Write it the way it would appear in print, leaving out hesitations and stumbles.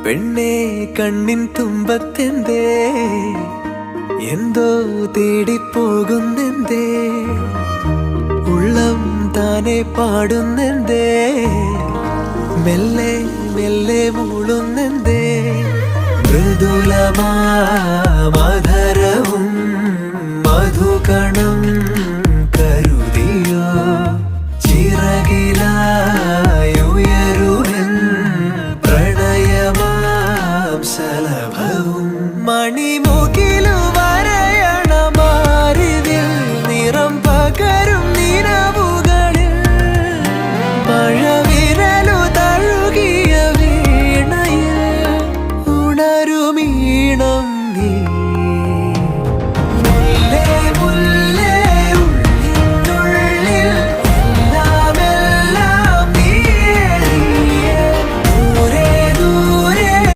പെണ്ണേ കണ്ണിൻ തുമ്പത്തെന്തേ എന്തോ തേടിപ്പോകുന്നെന്തേ ഉള്ളം താനെ പാടുന്നെന്തേ മെല്ലെ മെല്ലെ മൂളുന്നെന്തേ മൃദുലമാ മധുരവും മധുകണം